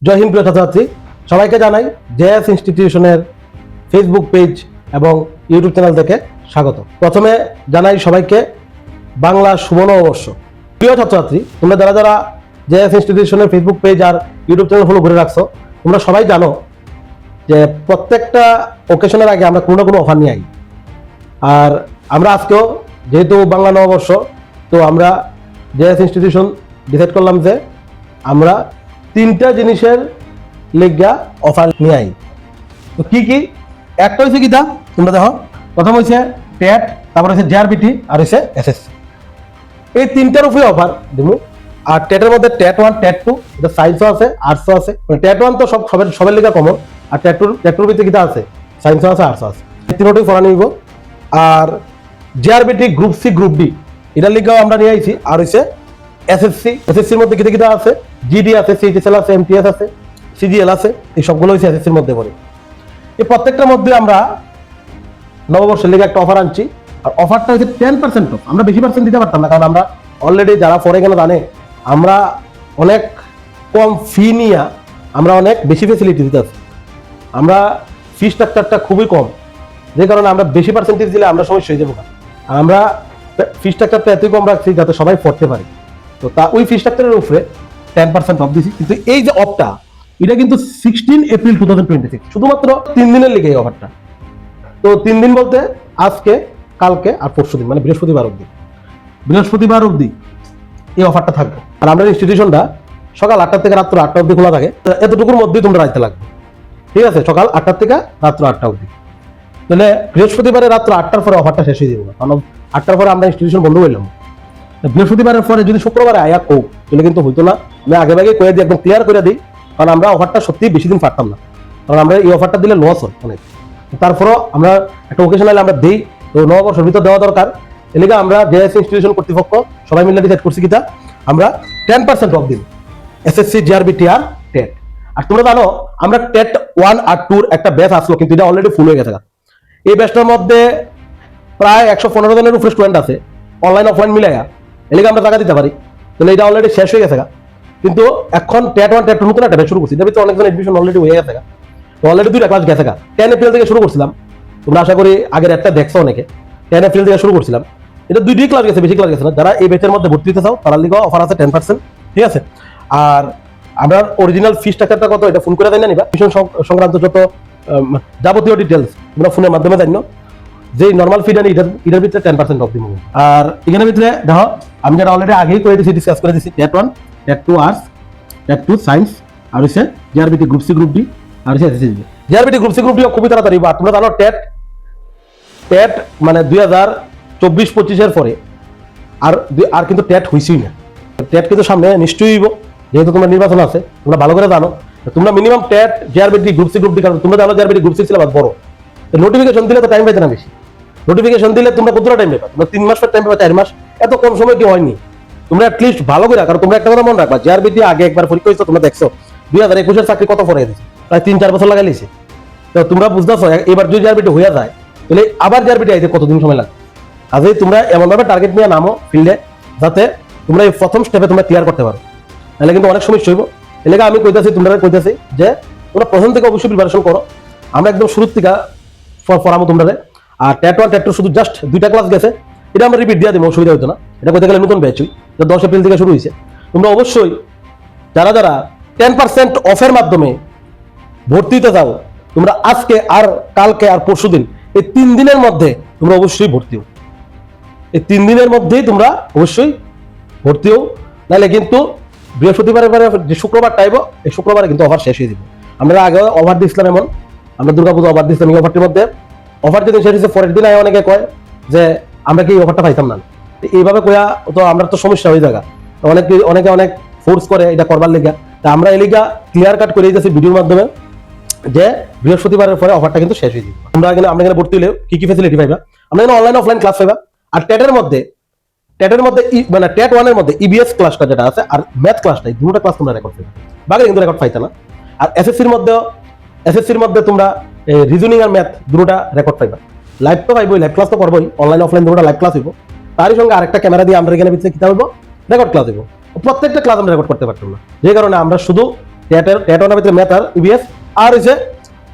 জয় হিন্দ প্রিয় ছাত্রছাত্রী, সবাইকে জানাই জেএস ইনস্টিটিউশনের ফেসবুক পেজ এবং ইউটিউব চ্যানেল থেকে স্বাগত। প্রথমে জানাই সবাইকে বাংলা শুভ নববর্ষ। প্রিয় ছাত্রছাত্রী, তোমরা যারা যারা জেএস ইনস্টিটিউশনের ফেসবুক পেজ আর ইউটিউব চ্যানেল ফলো করে রাখছো, তোমরা সবাই জানো যে প্রত্যেকটা ওকেশনের আগে আমরা কোনো না কোনো অফার নিয়ে আই। আর আমরা আজকেও যেহেতু বাংলা নববর্ষ, তো আমরা জেএস ইনস্টিটিউশন ডিসাইড করলাম যে আমরা তিনটা জিনিসের লেগা অফার নিয়ে আই। তো কি কি? একটা হয়েছে কি দা তোমরা দেখো, প্রথম হয়েছে টেট, তারপর হচ্ছে জেআরবিটি আর হচ্ছে এসএসসি। এই তিনটার উপরে অফার দিব। আর টেটের মধ্যে টেট 1 টেট 2, এটা সায়েন্সও আছে আর্টসও আছে। মানে টেট 1 তো সবের লেগা কমন, আর টেট 2 ভিতরে কিটা আছে, সায়েন্সও আছে আর্টসও আছে। এই তিনটাই পড়া নিব। আর JRBT group C group D এটার লেগাও আমরা নিয়ে আইছি। আর হচ্ছে এসএসসির মধ্যে কিটা কিটা আছে, জিডি আছে, সিএইচএসএল আছে, এমটিএস আছে, সিজিএল আছে। এই সবগুলো হচ্ছে এসএসসির মধ্যে পড়ে। এই প্রত্যেকটার মধ্যে আমরা নববর্ষের লেগে একটা অফার আনছি। আর অফারটা হচ্ছে 10% অফ। আমরা বেশি পার্সেন্ট দিতে পারতাম না, কারণ আমরা অলরেডি যারা পরে গেলে জানে আমরা অনেক কম ফি নিয়ে আমরা অনেক বেশি ফেসিলিটি দিতে আছি। আমরা ফি স্ট্রাকচারটা খুবই কম, যে কারণে আমরা বেশি পার্সেন্টেজ দিলে আমরা সমস্যা হয়ে যাবো। আর আমরা ফি স্ট্রাকচারটা এতই কম রাখছি যাতে সবাই পড়তে পারে। তো তা ওই ফি স্ট্রাকচারের উপরে 10% অফ দিছি। কিন্তু এই যে অফটা, এটা কিন্তু 16 এপ্রিল 2026, শুধুমাত্র 3 দিনের লেগে এই অফারটা। তো 3 দিন বলতে আজকে, কালকে আর পরশু দিন, মানে বৃহস্পতিবার অবধি এই অফারটা থাকবে। আর আমাদের ইনস্টিটিউশনটা সকাল 8টা থেকে রাত্র 8টা অবধি খোলা থাকে। এতটুকুর মধ্যেই তোমরা রাখতে লাগবে, ঠিক আছে? সকাল 8টা থেকে রাত্র 8টা অবধি। তাহলে বৃহস্পতিবারে রাত্র 8টার পরে অফারটা শেষ হয়ে যাবে না, কারণ 8টার পরে আমরা ইনস্টিটিউশন বন্ধ করলাম। বৃহস্পতিবারের পরে যদি শুক্রবারে আয়া কো, তাহলে কিন্তু হইতো না। আমি আগে ভাগে কয়ে দিই, একদম ক্লিয়ার করে দিই, কারণ আমরা অফারটা সত্যি বেশি দিন পারতাম না। কারণ আমরা এই অফারটা দিলে লস হয় অনেক। তারপরেও আমরা একটা ওকেশনালে আমরা দিই, তো নববর্ষের ভিতর দেওয়া দরকার। এলাকা আমরা জেএস ইনস্টিটিউশন কর্তৃপক্ষ সবাই মিলে ডিসাইড করছি কিটা আমরা 10% অফ দিন এসএসসি, জিআরবিটি আর টেট। আর তোমরা জানো আমরা টেট 1 আর 2 একটা ব্যাচ আসলো, কিন্তু এটা অলরেডি ফুল হয়ে গেছে। এই ব্যাচটার মধ্যে প্রায় 115 জনের উপরে স্টুডেন্ট আছে, অনলাইন অফলাইন মিলাইয়া। এলাকা আমরা টাকা দিতে পারি, তাহলে এটা অলরেডি শেষ হয়ে গেছে। কিন্তু এখন টেট 1 টেট 2 নতুন একটা ব্যাচ শুরু করছি, এর ভিতরে অনেকজন এডমিশন অলরেডি হয়ে গেছে। অলরেডি 2টা ক্লাস গেছে। 10 এপ্রিল থেকে শুরু করছিলাম, তোমরা আশা করি আগের একটা দেখছো অনেকে। 10 এপ্রিল থেকে শুরু করছিলাম, এটা 2টি ক্লাস গেছে, বেশি ক্লাস গেছে না। যারা এই ব্যাচের মধ্যে ভর্তি হতে চাও তার লিগে অফার আছে 10%, ঠিক আছে? আর আমরা অরিজিনাল ফি স্ট্রাকচারটা কত, এটা ফোন করে দেয় না নিবা। মিশন সংক্রান্ত যত যাবতীয় ডিটেলস তোমরা ফোনের মাধ্যমে জানো। যে নর্মাল ফিটা নেই, এটার ভিতরে 10% অফ দিব। আর এখানের ভিতরে দেখো, আমি যেটা অলরেডি আগেই করে দিয়েছি, ডিসকাস করে দিয়েছি, TET 1 TET 2 arts, TET 2 science, আর হচ্ছে JRBT group C group D, আর হচ্ছে SSC. JRBT group C group D খুবই তাড়াতাড়ি। বা তোমরা জানো টেট মানে 2024-25 এর পরে আর কিন্তু টেট হইছেই না। টেট কিন্তু সামনে নিশ্চয়ই হইব, যেহেতু তোমার নির্বাচন আছে, তোমরা ভালো করে জানো। তোমরা minimum TET, GRBT group C group D, কারণ তোমরা জানো জিআরবিটি গ্রুপ সি সিলেবাস বড়। নোটিফিকেশন দিলে তো টাইম পাইতে না বেশি। নোটিফিকেশন দিলে তোমরা কতটা টাইম পাবা? তোমরা 3 মাস পর টাইম পাবা, 4 মাস। এত কম সময় কি হয়নি? তোমরা অ্যাটলিস্ট ভালো করে, কারণ তোমরা একটা কথা মনে রাখবা, জিআরবিটি আগে একবার পরীক্ষা হয়েছে, তোমরা দেখছো 2021 চাকরি কত পরে দিচ্ছে, প্রায় 3-4 বছর লাগাই লিছে। তো তোমরা বুঝতেছো এবার যদি জিআরবিটি হয়ে যায়, তাহলে আবার জিআরবিটি আইতে কতদিন সময় লাগে? কাজেই তোমরা এমনভাবে টার্গেট নিয়ে নামো ফিল্ডে, যাতে তোমরা এই প্রথম স্টেপে তোমরা ক্লিয়ার করতে পারো। তাহলে কিন্তু অনেক সমস্যা হইব। এলাকা আমি কইতাছি, তোমরা কইতাছি যে তোমরা প্রথম থেকে অবশ্যই প্রিপারেশন করো। আমরা একদম শুরুর থেকে পড়াবো তোমরা। আর টেট 1 টেট 2 শুধু জাস্ট 2টা ক্লাস গেছে, এটা আমরা রিপিট দিয়ে দেবো, অসুবিধা হতো না। এটা কইতে গেলে নতুন ব্যাচ, 10 এপ্রিল থেকে শুরু হয়েছে। তোমরা অবশ্যই যারা যারা 10% অফের মাধ্যমে ভর্তি হতে যাও, তোমরা আজকে আর কালকে আর পরশু দিন, এই 3 দিনের মধ্যে তোমরা অবশ্যই ভর্তি হও। এই 3 দিনের মধ্যেই তোমরা অবশ্যই ভর্তি হও, নাহলে কিন্তু বৃহস্পতিবারের পরে যে শুক্রবার টাইব, এই শুক্রবারে কিন্তু অফার শেষ হয়ে যাবে। আমরা আগে অফার দিয়েছিলাম, এমন আমরা দুর্গাপূজা অফার দিয়েছিলাম। এই অফারটির মধ্যে অফার যেদিন শেষ হয়েছে, পরের দিন অনেকে কয় যে আমরা কি এই অফারটা পাইতাম না। এইভাবে কয়া তো আমরা তো সমস্যা হয়ে যাগা। অনেকে অনেক ফোর্স করে এটা করবার লেগা। তা আমরা এই লিগা ক্লিয়ার কাট করে দিয়েছি ভিডিওর মাধ্যমে যে বৃহস্পতিবারের পরে অফারটা কিন্তু শেষ হয়ে যাবে। আমরা এখানে ভর্তি হলে কি কি ফেসিলিটি পাইবা? আমরা এখানে অনলাইন অফলাইন ক্লাস পাইবা। আর টেটের মধ্যে মানে টেট 1 এর মধ্যে ইবিএস ক্লাসটা যেটা আছে আর ম্যাথ ক্লাসটা, এই দুটো ক্লাস তোমরা রেকর্ড পাইবা। বাকি কিন্তু রেকর্ড পাইতা না। আর এসএসসির মধ্যে তোমরা রিজনিং আর ম্যাথ দুটোটা রেকর্ড পাইবা। লাইভ তো পাইবই, লাইভ ক্লাস তো করবোই, অনলাইন অফলাইন দুটোটা লাইভ ক্লাস হইব। তারই সঙ্গে আরেকটা ক্যামেরা দিয়ে আমরা এখানে ভিতরে কিতা হইব, রেকর্ড ক্লাস হইব। প্রত্যেকটা ক্লাস আমরা রেকর্ড করতে পারতাম না, যে কারণে আমরা শুধু টেট ভিতরে ম্যাথ আর ইবিএস আর হচ্ছে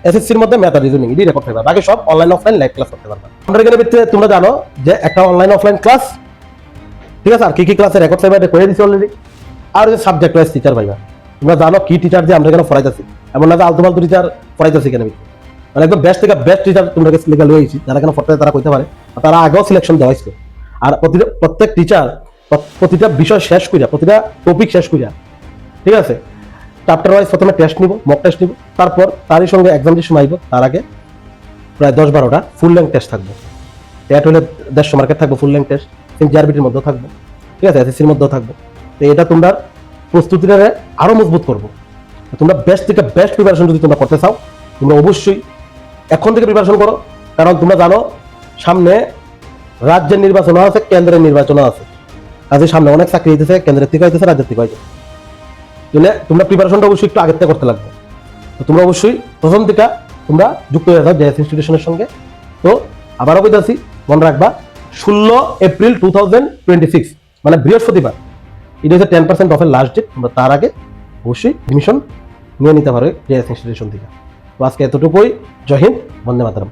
এসএসসির মধ্যে ম্যাথ আর রিজনিং এটি রেকর্ড থাকবে, বাকি সব অনলাইন অফলাইন লাইভ ক্লাস করতে পারবে। আমরা এখানে ভিতরে তোমরা জানো যে একটা অনলাইন অফলাইন ক্লাস, ঠিক আছে, আর কি কি ক্লাসে রেকর্ড থাকবে এটা করে দিচ্ছি অলরেডি। আর হচ্ছে সাবজেক্ট ওয়াইজ টিচার পাইবা, তোমরা জানো কি টিচার যে আমরা এখানে পড়াইতেছি, এমন না যে আলতু ফালতু টিচার পড়াইতেছি এখানে, মানে একদম বেস্ট থেকে বেস্ট টিচার তোমরা কাছে লেগে লইছি, যারা এখানে পড়তে তারা কইতে পারে, তারা আগেও সিলেকশন দেওয়া হয়েছে। আর প্রত্যেক টিচার প্রতিটা বিষয় শেষ করিয়া, প্রতিটা টপিক শেষ করিয়া, ঠিক আছে, চ্যাপ্টার ওয়াইজ প্রথমে টেস্ট নিব, মক টেস্ট নিব, তারপর তারই সঙ্গে এক্সাম যে সময় আইব তার আগে প্রায় 10-12টা ফুল লেন্থ টেস্ট থাকবে। টেট হলে 150 মার্কের থাকবে ফুল লেন্থ টেস্ট, জিআরবিটির মধ্যেও থাকবে, ঠিক আছে, এসএসসির মধ্যেও থাকবে। তো এটা তোমরা প্রস্তুতিটা আরো মজবুত করবো। তোমরা বেস্ট থেকে বেস্ট প্রিপারেশন যদি তোমরা করতে চাও, তোমরা অবশ্যই এখন থেকে প্রিপারেশন করো, কারণ তোমরা জানো সামনে রাজ্যের নির্বাচনও আছে, কেন্দ্রের নির্বাচনও আছে, কাজে সামনে অনেক চাকরি হইতেছে, কেন্দ্রের থেকে হইতেছে, রাজ্যের থেকে হইতেছে। তোমরা প্রিপারেশনটা অবশ্যই একটু আগের থেকে করতে লাগবে। তো তোমরা অবশ্যই প্রথম থেকে তোমরা যুক্ত হয়ে যাও জেএস ইনস্টিটিউশনের সঙ্গে। তো আবারও বলতেছি, মনে রাখবা 16 এপ্রিল 2026 মানে বৃহস্পতিবার, এটা হচ্ছে 10% অফের লাস্ট ডেট। তোমরা তার আগে অবশ্যই এডমিশন নিয়ে নিতে পারো জেএস ইনস্টিটিউশন থেকে। তো আজকে এতটুকুই। জয় হিন্দ, বন্দে মাতরম।